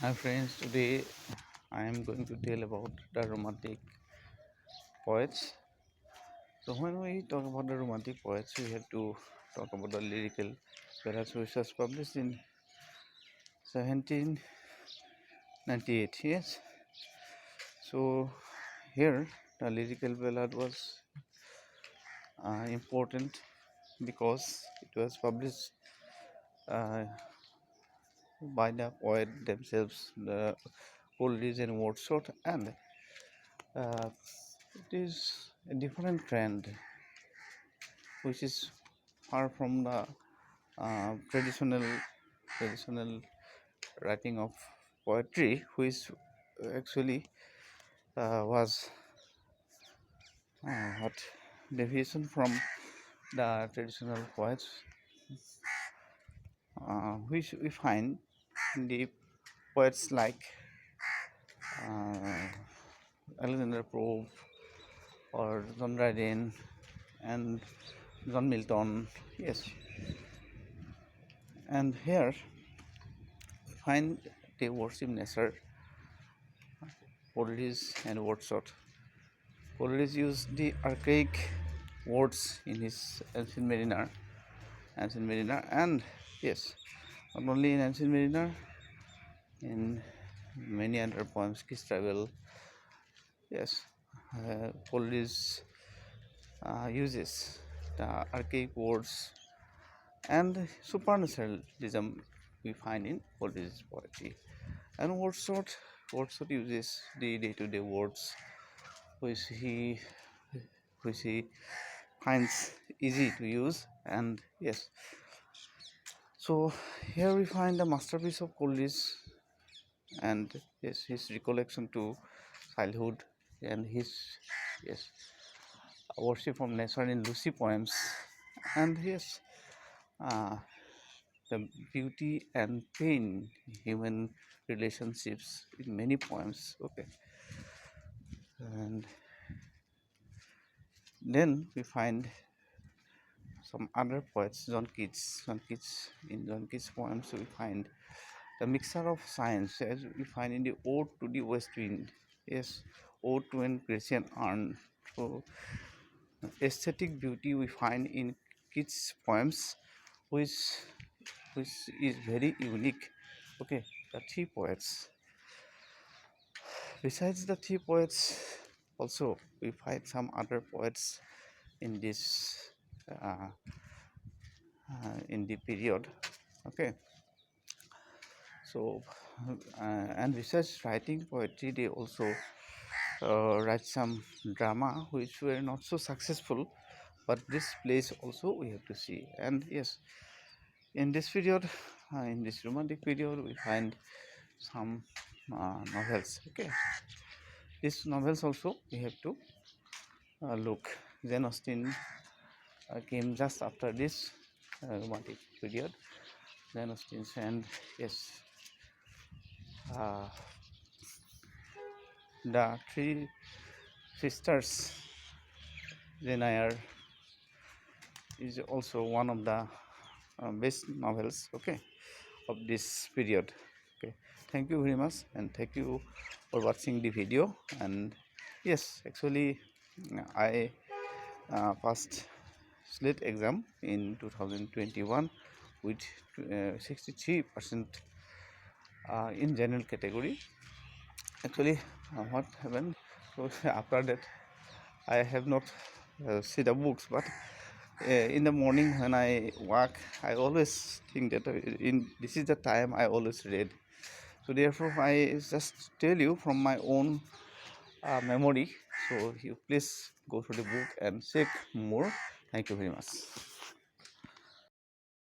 Hi friends, today I am going to tell about the romantic poets. So when we talk about the romantic poets, we have to talk about the lyrical ballads which was published in 1798. Yes. So here the lyrical ballad was important because it was published uh, by the poet themselves, the Coleridge and Wordsworth, and uh, it is a different trend which is far from the traditional writing of poetry, which actually was what deviation from the traditional poets, which we find in the poets like uh, Alexander Pope or John Dryden and John Milton. Yes, and here we find they worship nature, Coleridge and Wordsworth. Coleridge used the archaic words in his Ancient Mariner, and yes, not only in Ancient Mariner, in many other poems, Kiss Travel, yes, Coleridge uses the archaic words and supernaturalism we find in Coleridge's poetry. And Wordsworth uses the day-to-day words which he finds easy to use, and yes, so here we find the masterpiece of Coleridge, and yes, his recollection to childhood, and his yes worship from nature in Lucy poems, and yes, uh, the beauty and pain human relationships in many poems. Okay, and then we find some other poets, in John Keats poems we find the mixture of science as we find in the Ode to the West Wind. Yes, Ode to an Grecian Urn. So aesthetic beauty we find in Keats poems, which which is very unique. Okay, the three poets. Besides the three poets, also we find some other poets in this in the period. Okay, so and besides writing poetry, they also write some drama which were not so successful, but this place also we have to see. And yes, in this period, in this romantic period, we find some novels. Okay, these novels also we have to look. Jane Austen came just after this romantic period. Jane Austen, and yes, uh, the three sisters Jane Eyre is also one of the best novels, okay, of this period. Okay, thank you very much, and thank you for watching the video. And yes, actually I passed slate exam in 2021 with 63% in general category. Actually, what happened, so after that I have not see the books, but in the morning when I walk, I always think that in this is the time I always read. So therefore, I just tell you from my own memory. So you please go to the book and check more. Thank you very much.